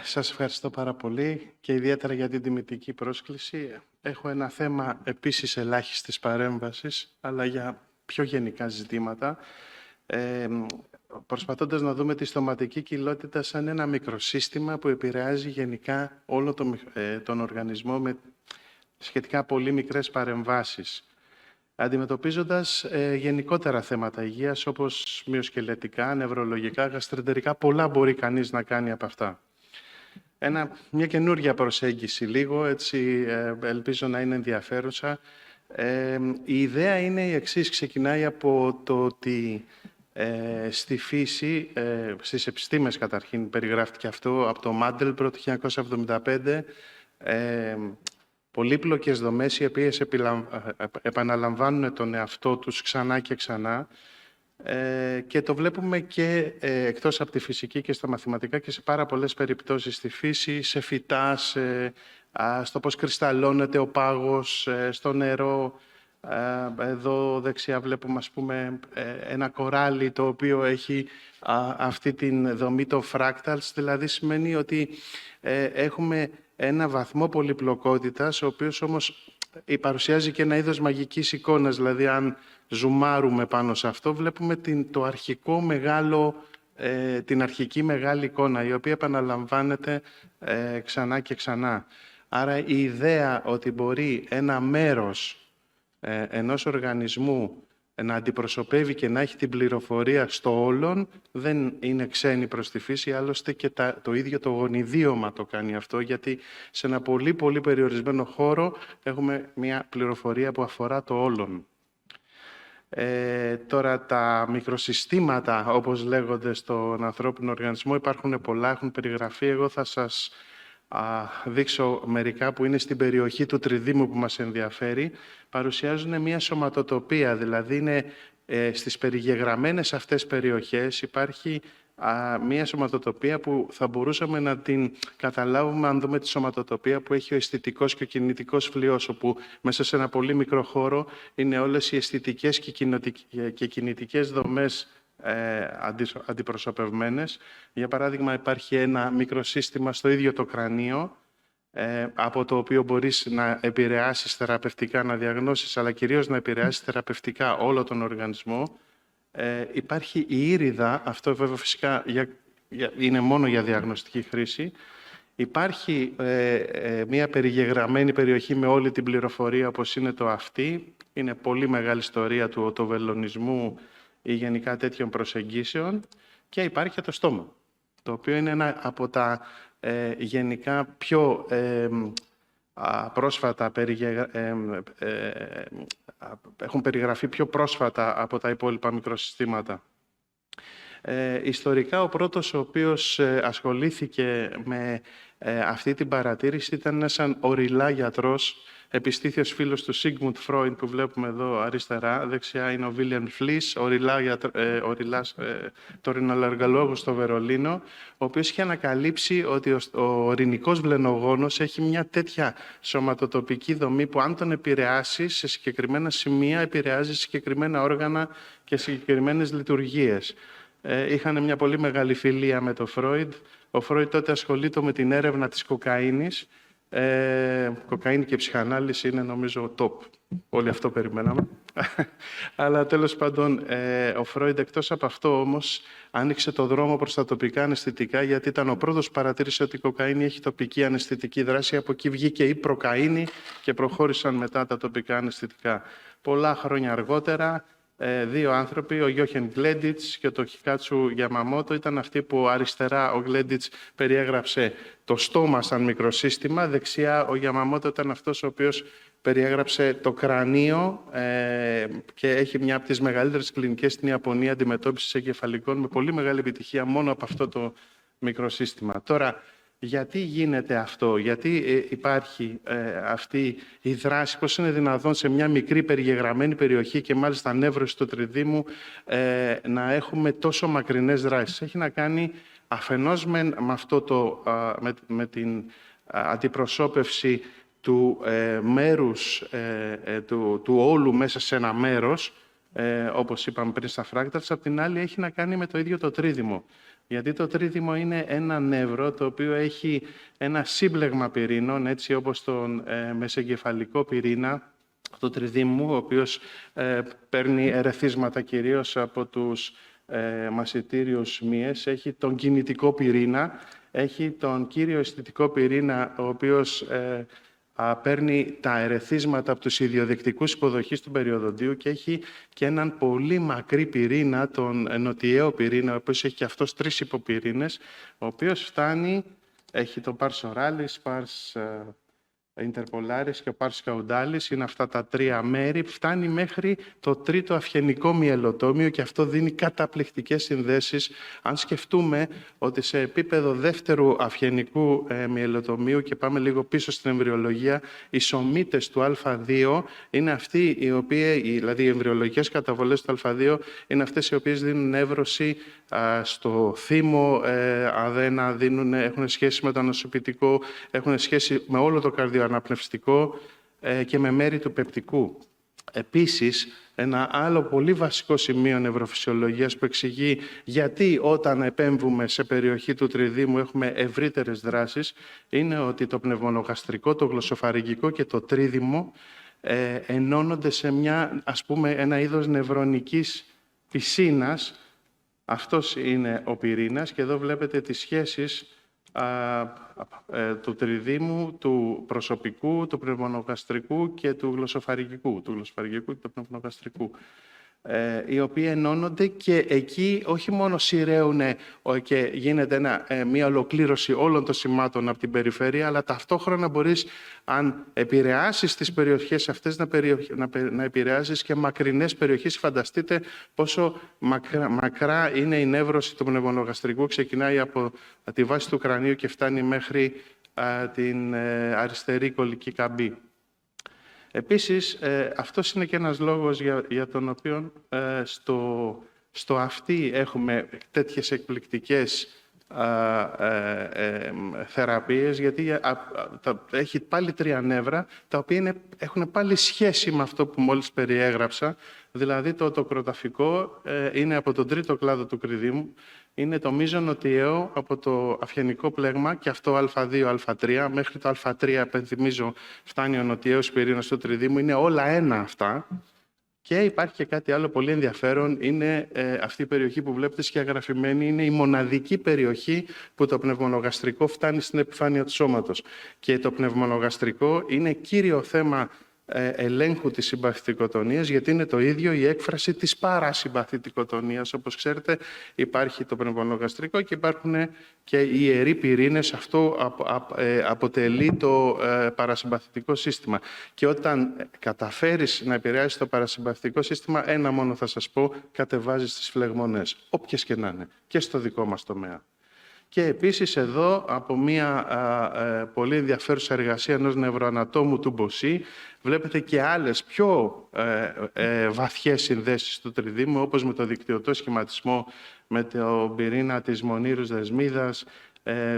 Σας ευχαριστώ πάρα πολύ και ιδιαίτερα για την τιμητική πρόσκληση. Έχω ένα θέμα επίσης ελάχιστης παρέμβασης, αλλά για πιο γενικά ζητήματα, προσπαθώντας να δούμε τη στοματική κοιλότητα σαν ένα μικροσύστημα που επηρεάζει γενικά όλο τον οργανισμό με σχετικά πολύ μικρές παρεμβάσεις. Αντιμετωπίζοντας γενικότερα θέματα υγείας, όπως μυοσκελετικά, νευρολογικά, γαστρεντερικά, πολλά μπορεί κανείς να κάνει από αυτά. Μια καινούργια προσέγγιση λίγο, έτσι ελπίζω να είναι ενδιαφέρουσα. Η ιδέα είναι η εξής, ξεκινάει από το ότι στη φύση, στις επιστήμες καταρχήν περιγράφτηκε αυτό, από το Μάντελμπροτ το 1975, πολύπλοκες δομές οι οποίες επαναλαμβάνουν τον εαυτό τους ξανά και ξανά, και το βλέπουμε και εκτός από τη φυσική και στα μαθηματικά και σε πάρα πολλές περιπτώσεις στη φύση, σε φυτά, στο πώς κρυσταλλώνεται ο πάγος, στο νερό. Εδώ δεξιά βλέπουμε, ας πούμε, ένα κοράλι το οποίο έχει αυτή την δομή των fractals, δηλαδή σημαίνει ότι έχουμε ένα βαθμό πολυπλοκότητας, ο οποίος όμως παρουσιάζει και ένα είδος μαγικής εικόνας, δηλαδή αν ζουμάρουμε πάνω σε αυτό, βλέπουμε την αρχική μεγάλη εικόνα, η οποία επαναλαμβάνεται ξανά και ξανά. Άρα η ιδέα ότι μπορεί ένα μέρος ενός οργανισμού να αντιπροσωπεύει και να έχει την πληροφορία στο όλον, δεν είναι ξένη προς τη φύση, άλλωστε και το ίδιο το γονιδίωμα το κάνει αυτό, γιατί σε ένα πολύ πολύ περιορισμένο χώρο έχουμε μια πληροφορία που αφορά το όλον. Τώρα τα μικροσυστήματα, όπως λέγονται στον ανθρώπινο οργανισμό, υπάρχουν πολλά, έχουν περιγραφεί. Εγώ θα σας δείξω μερικά που είναι στην περιοχή του τριδήμου που μας ενδιαφέρει. Παρουσιάζουν μια σωματοτοπία, δηλαδή είναι στις περιγεγραμμένες αυτές περιοχές υπάρχει μια σωματοτοπία που θα μπορούσαμε να την καταλάβουμε αν δούμε τη σωματοτοπία που έχει ο αισθητικός και ο κινητικός φλοιός, όπου μέσα σε ένα πολύ μικρό χώρο είναι όλες οι αισθητικές και κινητικές δομές αντιπροσωπευμένες. Για παράδειγμα, υπάρχει ένα μικροσύστημα στο ίδιο το κρανίο, από το οποίο μπορείς να επηρεάσεις θεραπευτικά, να διαγνώσεις, αλλά κυρίως να επηρεάσεις θεραπευτικά όλο τον οργανισμό. Υπάρχει η ήριδα, αυτό βέβαια φυσικά είναι μόνο για διαγνωστική χρήση. Υπάρχει μια περιγεγραμμένη περιοχή με όλη την πληροφορία, όπως είναι το αυτί. Είναι πολύ μεγάλη ιστορία του οτοβελονισμού ή γενικά τέτοιων προσεγγίσεων. Και υπάρχει το στόμα, το οποίο είναι ένα από τα γενικά πιο πρόσφατα έχουν περιγραφεί πιο πρόσφατα από τα υπόλοιπα μικροσυστήματα. Ιστορικά, ο πρώτος ο οποίος ασχολήθηκε με αυτή την παρατήρηση ήταν ένας οριλά γιατρός, επιστήθιος φίλος του Σίγμουντ Φρόιντ που βλέπουμε εδώ αριστερά. Δεξιά είναι ο Βίλιαμ Φλις, τωρινολαργολόγος στο Βερολίνο, ο οποίος είχε ανακαλύψει ότι ο ορεινικός βλενογόνος έχει μια τέτοια σωματοτοπική δομή που αν τον επηρεάσει σε συγκεκριμένα σημεία, επηρεάζει συγκεκριμένα όργανα και συγκεκριμένες λειτουργίες. Είχαν μια πολύ μεγάλη φιλία με τον Φρόιντ. Ο Φρόιντ τότε ασχολείται με την έρευνα της κοκαίνης. Κοκαίνη και ψυχανάλυση είναι νομίζω top. Όλοι αυτό περιμέναμε. Αλλά τέλος πάντων, ο Φρόιντ εκτός από αυτό όμως άνοιξε το δρόμο προς τα τοπικά αναισθητικά, γιατί ήταν ο πρώτος που παρατήρησε ότι η κοκαίνη έχει τοπική αναισθητική δράση. Από εκεί βγήκε η προκαίνη και προχώρησαν μετά τα τοπικά αναισθητικά. Πολλά χρόνια αργότερα, δύο άνθρωποι, ο Γιόχεν Γκλέντιτς και το Χικάτσου Γιαμαμότο, ήταν αυτοί που αριστερά ο Γκλέντιτς περιέγραψε το στόμα σαν μικροσύστημα, δεξιά ο Γιαμαμότο ήταν αυτός ο οποίος περιέγραψε το κρανίο και έχει μια από τις μεγαλύτερες κλινικές στην Ιαπωνία αντιμετώπισης εγκεφαλικών με πολύ μεγάλη επιτυχία μόνο από αυτό το μικροσύστημα. Τώρα, γιατί γίνεται αυτό, γιατί υπάρχει αυτή η δράση, πώς είναι δυνατόν σε μια μικρή περιγεγραμμένη περιοχή και μάλιστα νεύρωση του τριδήμου να έχουμε τόσο μακρινές δράσεις. Έχει να κάνει αφενός με με την αντιπροσώπευση του μέρους, του όλου μέσα σε ένα μέρος, όπως είπαμε πριν στα fractals, απ' την άλλη έχει να κάνει με το ίδιο το τρίδημο. Γιατί το τρίδημο είναι ένα νεύρο το οποίο έχει ένα σύμπλεγμα πυρήνων, έτσι όπως τον μεσεγκεφαλικό πυρήνα του τριδήμου, ο οποίος παίρνει ερεθίσματα κυρίως από τους μασιτήριους μύες. Έχει τον κινητικό πυρήνα, έχει τον κύριο αισθητικό πυρήνα, ο οποίος παίρνει τα ερεθίσματα από τους ιδιοδεικτικούς υποδοχής του περιοδοντίου και έχει και έναν πολύ μακρύ πυρήνα, τον νοτιαίο πυρήνα, ο οποίος έχει και αυτός 3 υποπυρήνες, ο οποίος φτάνει, έχει το Pars Oralis, Pars Interpolaris και ο Pars Caudalis, είναι αυτά τα 3 μέρη, φτάνει μέχρι το 3ο αυγενικό μυελοτόμιο και αυτό δίνει καταπληκτικές συνδέσεις. Αν σκεφτούμε ότι σε επίπεδο δεύτερου αυγενικού μυελοτομίου, και πάμε λίγο πίσω στην εμβριολογία, οι σωμίτες του Α2 είναι αυτοί οι οποίοι, δηλαδή οι εμβριολογικές καταβολές του Α2 είναι αυτές οι οποίες δίνουν εύρωση στο θύμο, αδένα, έχουν σχέση με το νοσοποιητικό, έχουν σχέση με όλο το καρδιοαναπνευστικό και με μέρη του πεπτικού. Επίσης, ένα άλλο πολύ βασικό σημείο νευροφυσιολογίας που εξηγεί γιατί όταν επέμβουμε σε περιοχή του τριδήμου έχουμε ευρύτερες δράσεις, είναι ότι το πνευμονογαστρικό, το γλωσσοφαρυγγικό και το τρίδημο ενώνονται σε ένα είδος νευρονικής πισίνας. Αυτός είναι ο πυρήνας και εδώ βλέπετε τις σχέσεις του τριδήμου, του προσωπικού, του πνευμονογαστρικού και του γλωσσοφαρυγγικού, και του πνευμονογαστρικού, οι οποίοι ενώνονται και εκεί όχι μόνο σειραίουν και γίνεται μια ολοκλήρωση όλων των σημάτων από την περιφέρεια, αλλά ταυτόχρονα μπορείς, αν επηρεάσεις τις περιοχές αυτές, να επηρεάσεις και μακρινές περιοχές. Φανταστείτε πόσο μακρά είναι η νεύρωση του πνευμονογαστρικού. Ξεκινάει από τη βάση του κρανίου και φτάνει μέχρι την αριστερή κολική καμπή. Επίσης, αυτός είναι και ένας λόγος για τον οποίο στο αυτί έχουμε τέτοιες εκπληκτικές θεραπείες, γιατί έχει πάλι 3 νεύρα, τα οποία έχουν πάλι σχέση με αυτό που μόλις περιέγραψα. Δηλαδή, το οτοκροταφικό είναι από τον 3ο κλάδο του κριδίμου, είναι το μείζον νοτιαίο από το αυγενικό πλέγμα και αυτό Α2, Α3. Μέχρι το Α3, επενθυμίζω, φτάνει ο νοτιαίος πυρήνας του τριδήμου. Είναι όλα ένα αυτά. Και υπάρχει και κάτι άλλο πολύ ενδιαφέρον. Είναι αυτή η περιοχή που βλέπετε σκιαγραφημένη. Είναι η μοναδική περιοχή που το πνευμονογαστρικό φτάνει στην επιφάνεια του σώματος. Και το πνευμονογαστρικό είναι κύριο θέμα ελέγχου της συμπαθητικοτονίας, γιατί είναι το ίδιο η έκφραση της παρασυμπαθητικοτονίας. Όπως ξέρετε, υπάρχει το πνευμονογαστρικό και υπάρχουν και οι ιεροί πυρήνες. Αυτό αποτελεί το παρασυμπαθητικό σύστημα. Και όταν καταφέρεις να επηρεάσεις το παρασυμπαθητικό σύστημα, ένα μόνο θα σας πω, κατεβάζεις τις φλεγμονές, όποιες και να είναι, και στο δικό μας τομέα. Και επίσης εδώ, από μια πολύ ενδιαφέρουσα εργασία ενός νευροανατόμου του Μποσί, βλέπετε και άλλες πιο βαθιές συνδέσεις του τριδήμου, όπως με το δικτυωτό σχηματισμό, με το πυρήνα της μονήρους δεσμίδας,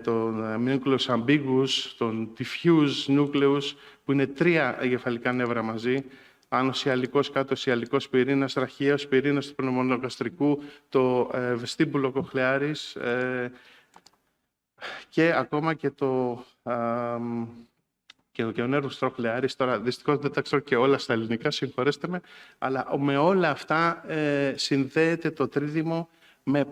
τον nucleus ambiguous, τον diffuse nucleus, που είναι 3 εγκεφαλικά νεύρα μαζί, άνω ιαλικός, κάτω ιαλικός πυρήνας, ραχαίος πυρήνας του πνευμονογαστρικού, το vestibulo cochlearis, και ακόμα και ο νέρβους τροχλεάρης. Τώρα, δυστυχώς δεν τα ξέρω και όλα στα ελληνικά, συγχωρέστε με, αλλά με όλα αυτά συνδέεται το τρίδημο με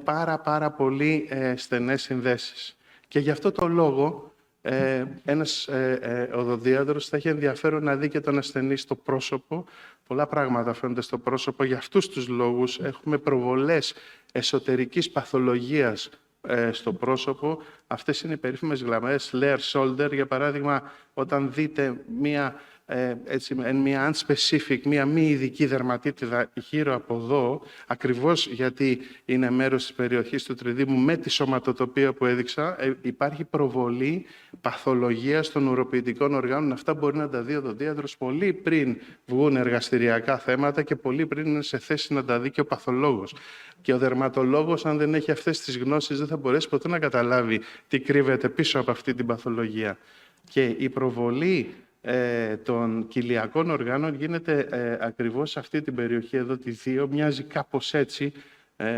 πάρα πολύ στενές συνδέσεις. Και γι' αυτό το λόγο ένας οδοντίατρος θα έχει ενδιαφέρον να δει και τον ασθενή στο πρόσωπο. Πολλά πράγματα φαίνονται στο πρόσωπο. Για αυτούς τους λόγους έχουμε προβολές εσωτερικής παθολογίας στο πρόσωπο. Αυτές είναι οι περίφημες γραμμές Layer Shoulder. Για παράδειγμα, όταν δείτε μια unspecific, μια μη ειδική δερματίτιδα γύρω από εδώ, ακριβώς γιατί είναι μέρος της περιοχής του τριδήμου με τη σωματοτοπία που έδειξα, υπάρχει προβολή παθολογίας των ουροποιητικών οργάνων. Αυτά μπορεί να τα δει ο οδοντίατρος πολύ πριν βγουν εργαστηριακά θέματα και πολύ πριν είναι σε θέση να τα δει και ο παθολόγος. Και ο δερματολόγος, αν δεν έχει αυτές τις γνώσεις, δεν θα μπορέσει ποτέ να καταλάβει τι κρύβεται πίσω από αυτή την παθολογία. Και η προβολή των κοιλιακών οργάνων γίνεται ακριβώς σε αυτή την περιοχή εδώ, τη 2, μοιάζει κάπως έτσι.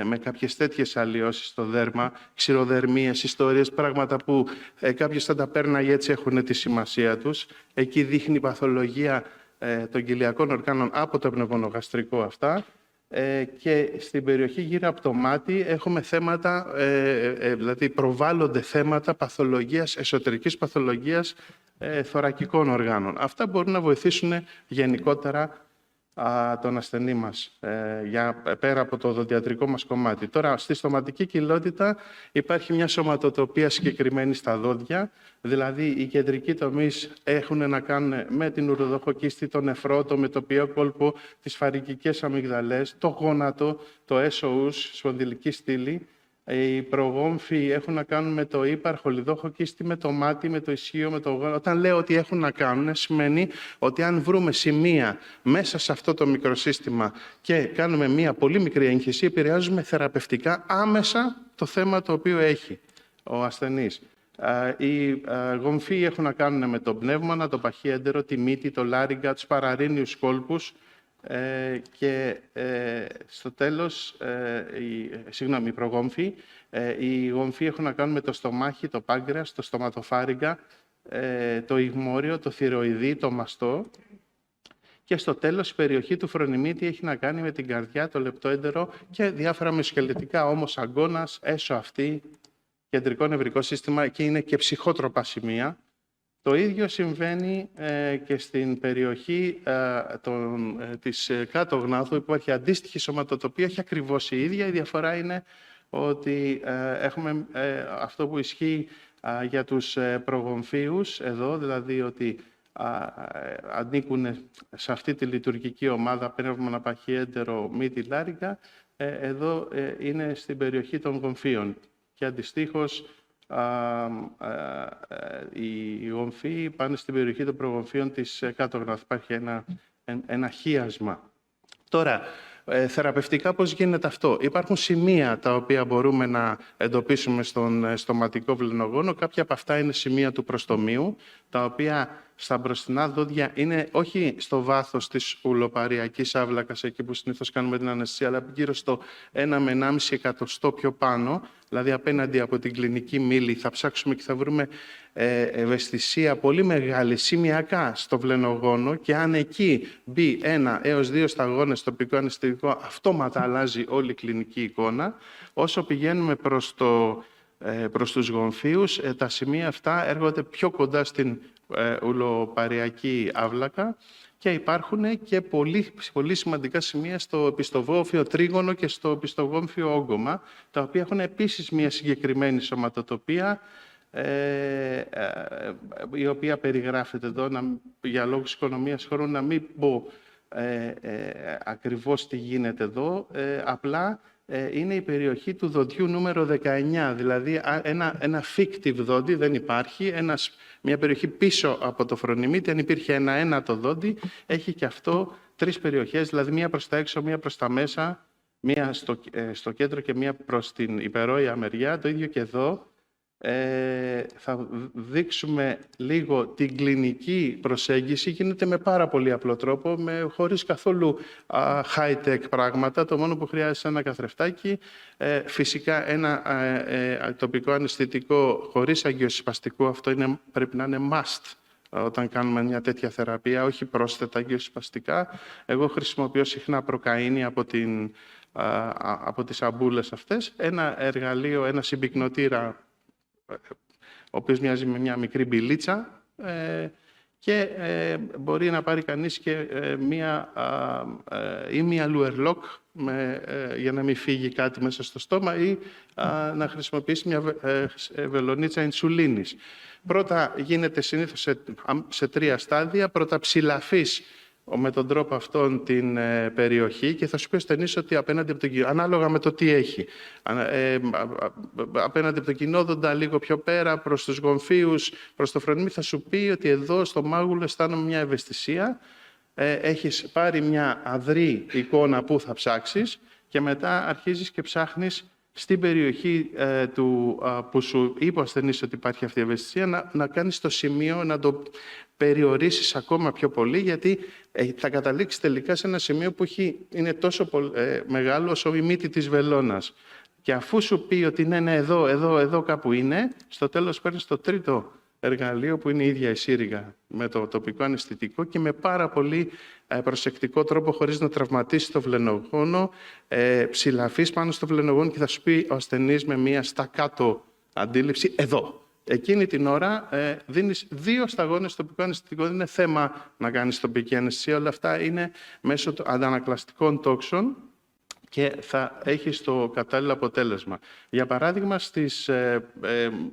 με κάποιες τέτοιες αλλοιώσεις στο δέρμα, ξηροδερμίες, ιστορίες, πράγματα που κάποιος θα τα πέρναγε, έτσι έχουν τη σημασία τους. Εκεί δείχνει η παθολογία των κοιλιακών οργάνων από το πνευμονογαστρικό αυτά. Και στην περιοχή γύρω από το μάτι έχουμε θέματα, δηλαδή προβάλλονται θέματα παθολογίας, εσωτερικής παθολογίας θωρακικών οργάνων. Αυτά μπορούν να βοηθήσουν γενικότερα τον ασθενή μας, πέρα από το οδοντιατρικό μας κομμάτι. Τώρα, στη στοματική κοιλότητα υπάρχει μια σωματοτοπία συγκεκριμένη στα δόντια, δηλαδή οι κεντρικοί τομείς έχουν να κάνουν με την ουροδόχο κίστη, το νεφρό, το μετοπιαίο κόλπο, τις φαρικικές αμυγδαλές, το γόνατο, το έσωους, σπονδυλική στήλη. Οι προγόμφοι έχουν να κάνουν με το ύπαρχο λιδόχο κίστη, με το μάτι, με το ισχύο, με το γόνατο. Όταν λέω ότι έχουν να κάνουν, σημαίνει ότι αν βρούμε σημεία μέσα σε αυτό το μικροσύστημα και κάνουμε μία πολύ μικρή έγχυση, επηρεάζουμε θεραπευτικά άμεσα το θέμα το οποίο έχει ο ασθενής. Οι γομφοί έχουν να κάνουν με το πνεύμονα, το παχύ έντερο, τη μύτη, το λάριγκα, τους παραρρήνιους κόλπους. Και στο τέλος, οι προγόμφοι, οι γομφοί έχουν να κάνουν με το στομάχι, το πάγκρεας, το στοματοφάριγγα, το ιγμόριο, το θηροειδή, το μαστό. Και στο τέλος, η περιοχή του φρονιμίτη έχει να κάνει με την καρδιά, το λεπτόεντερο και διάφορα μυοσκελετικά, όμως αγκώνας, έσω αυτή, κεντρικό νευρικό σύστημα, και είναι και ψυχότροπα σημεία. Το ίδιο συμβαίνει και στην περιοχή της κάτω γνάθου, που υπάρχει αντίστοιχη σωματοτοπία, όχι ακριβώς η ίδια. Η διαφορά είναι ότι έχουμε αυτό που ισχύει για τους προγομφίους εδώ, δηλαδή ότι ανήκουν σε αυτή τη λειτουργική ομάδα πνεύμονα, παχύ έντερο, μύτη, λάριγκα. Εδώ είναι στην περιοχή των γομφίων και αντιστοίχως οι γομφοί πάνε στην περιοχή των προγομφίων της κάτω γνάθου. Υπάρχει ένα χίασμα. Τώρα, θεραπευτικά πώς γίνεται αυτό? Υπάρχουν σημεία τα οποία μπορούμε να εντοπίσουμε στον στοματικό βλενογόνο. Κάποια από αυτά είναι σημεία του προστομίου, τα οποία στα μπροστινά δόντια είναι όχι στο βάθος της ουλοπαριακής άβλακας, εκεί που συνήθως κάνουμε την αναισθησία, αλλά γύρω στο 1 με 1,5 εκατοστό πιο πάνω, δηλαδή απέναντι από την κλινική μύλη. Θα ψάξουμε και θα βρούμε ευαισθησία πολύ μεγάλη, σημειακά στο βλενογόνο, και αν εκεί μπει 1 έως 2 σταγόνες τοπικό αναισθητικό, αυτόματα αλλάζει όλη η κλινική εικόνα. Όσο πηγαίνουμε προς τους γομφίους, τα σημεία αυτά έρχονται πιο κοντά στην ουλοπαριακή άβλακα και υπάρχουν και πολύ σημαντικά σημεία στο οπισθογόμφιο τρίγωνο και στο οπισθογόμφιο όγκωμα, τα οποία έχουν επίσης μια συγκεκριμένη σωματοτοπία, η οποία περιγράφεται εδώ, για λόγους οικονομίας χρόνου να μην πω ακριβώς τι γίνεται εδώ, απλά είναι η περιοχή του δοντιού νούμερο 19, δηλαδή ένα fictive δόντι, δεν υπάρχει, μια περιοχή πίσω από το φρονιμίτι. Αν υπήρχε ένα ένατο δόντι, έχει και αυτό 3 περιοχές, δηλαδή μία προς τα έξω, μία προς τα μέσα, μία στο κέντρο και μία προς την υπερόια μεριά. Το ίδιο και εδώ. Θα δείξουμε λίγο την κλινική προσέγγιση. Γίνεται με πάρα πολύ απλό τρόπο, χωρίς καθόλου high-tech πράγματα. Το μόνο που χρειάζεται είναι ένα καθρεφτάκι, φυσικά ένα τοπικό αναισθητικό χωρίς αγκιοσυπαστικό. Αυτό πρέπει να είναι must όταν κάνουμε μια τέτοια θεραπεία, όχι πρόσθετα αγκιοσυπαστικά. Εγώ χρησιμοποιώ συχνά προκαΐνη από τις αμπούλες αυτές. Ένα εργαλείο, ένα συμπυκνωτήρα, ο οποίος μοιάζει με μια μικρή μπιλίτσα, και μπορεί να πάρει κανείς και μία λουερλόκ για να μην φύγει κάτι μέσα στο στόμα, ή να χρησιμοποιήσει μια βελονίτσα ινσουλίνης. Πρώτα γίνεται συνήθως σε 3 στάδια. Πρώτα ψηλαφείς με τον τρόπο αυτόν την περιοχή, και θα σου πει ο ασθενής ότι απέναντι από τον κοινό, ανάλογα με το τι έχει, απέναντι από τον κοινόδοντα, λίγο πιο πέρα, προς τους γομφίους, προς το φρονιμί, θα σου πει ότι εδώ στο μάγουλο αισθάνομαι μια ευαισθησία, έχεις πάρει μια αδρή εικόνα που θα ψάξεις, και μετά αρχίζεις και ψάχνεις στην περιοχή που σου είπε ο ασθενής ότι υπάρχει αυτή η ευαισθησία, να κάνεις το σημείο, να το περιορίσεις ακόμα πιο πολύ, γιατί θα καταλήξει τελικά σε ένα σημείο που είναι τόσο μεγάλο όσο η μύτη της βελόνας. Και αφού σου πει ότι ναι, εδώ κάπου είναι, στο τέλος παίρνεις το τρίτο εργαλείο που είναι η ίδια η σύριγγα με το τοπικό αναισθητικό και με πάρα πολύ προσεκτικό τρόπο, χωρίς να τραυματίσει το βλενογόνο, ψηλαφείς πάνω στο βλενογόνο και θα σου πει ο ασθενής με μία στα κάτω αντίληψη, εδώ. Εκείνη την ώρα δίνεις 2 σταγόνες στο τοπικό αναισθητικό. Δεν είναι θέμα να κάνεις τοπική αναισθησία, όλα αυτά είναι μέσω αντανακλαστικών τόξων και θα έχεις το κατάλληλο αποτέλεσμα. Για παράδειγμα, στις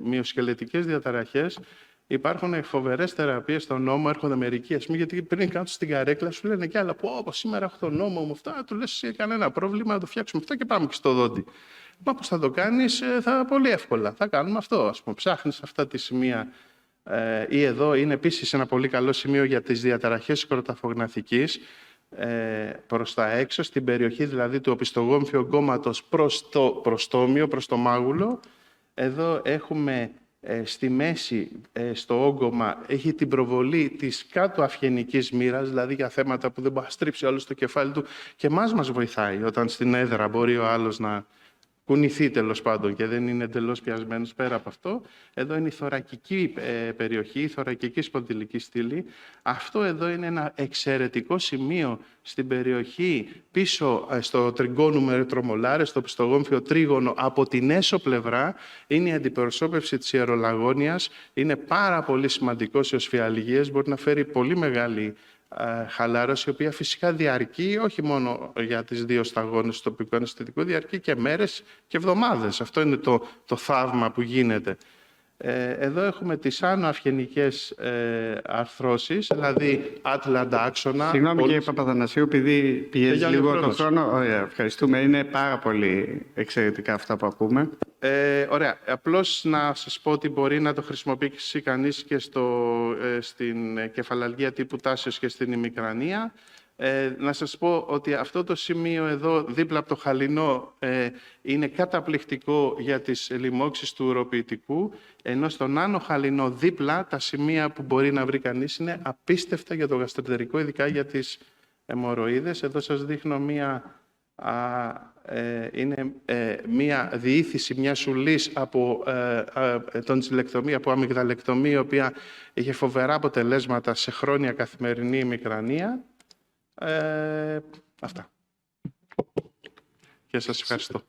μυοσκελετικές διαταραχές υπάρχουν φοβερές θεραπείες στον νόμο, έρχονται μερικοί, γιατί πριν κάτω στην καρέκλα σου λένε κι άλλα, πω σήμερα έχω τον νόμο μου αυτά, του λες κανένα πρόβλημα, να το φτιάξουμε αυτό και πάμε και στο δόντι. Μα πώς θα το κάνεις, πολύ εύκολα, θα κάνουμε αυτό, ας πούμε, ψάχνεις αυτά τη σημεία. Ή εδώ είναι επίσης ένα πολύ καλό σημείο για τις διαταραχές κροταφογναθικής, προς τα έξω, στην περιοχή δηλαδή του οπιστογόμφιου ογκώματος προς το προστόμιο, προς το μάγουλο. Εδώ έχουμε στη μέση, στο όγκωμα, έχει την προβολή της κάτω αυγενικής μοίρας, δηλαδή για θέματα που δεν μπορεί να στρίψει όλο το κεφάλι του και μας βοηθάει όταν στην έδρα μπορεί ο άλλος να κουνηθεί τέλος πάντων και δεν είναι εντελώς πιασμένος πέρα από αυτό. Εδώ είναι η θωρακική περιοχή, η θωρακική σπονδυλική στήλη. Αυτό εδώ είναι ένα εξαιρετικό σημείο στην περιοχή πίσω στο τριγκόνου ρετρομολάρε, στο πιστογόμφιο τρίγωνο, από την έσω πλευρά. Είναι η αντιπροσώπευση της ιερολαγόνιας. Είναι πάρα πολύ σημαντικό σε οσφιαλγίες, μπορεί να φέρει πολύ μεγάλη χαλάρωση, η οποία φυσικά διαρκεί όχι μόνο για τις 2 σταγόνες του τοπικού αναισθητικού, διαρκεί και μέρες και εβδομάδες. Αυτό είναι το θαύμα που γίνεται. Εδώ έχουμε τις άνω αυγενικές αρθρώσεις, δηλαδή άτλαντα άξονα. Συγγνώμη κύριε Παπαθανασίου, επειδή πιέζει λίγο το χρόνο. Ωραία, ευχαριστούμε. Είναι πάρα πολύ εξαιρετικά αυτά που ακούμε. Ωραία. Απλώς να σας πω ότι μπορεί να το χρησιμοποιήσει κανείς και στην κεφαλαλγία τύπου τάσεως και στην ημικρανία. Να σας πω ότι αυτό το σημείο εδώ, δίπλα από το χαλινό, είναι καταπληκτικό για τις λοιμώξεις του ουροποιητικού, ενώ στον άνω χαλινό δίπλα, τα σημεία που μπορεί να βρει κανείς είναι απίστευτα για το γαστρεντερικό, ειδικά για τις αιμορροίδες. Εδώ σας δείχνω μία διήθηση μια ουλής από τονσιλεκτομία, από αμυγδαλεκτομία, η οποία είχε φοβερά αποτελέσματα σε χρόνια καθημερινή ημικρανία. Αυτά. Και σας ευχαριστώ.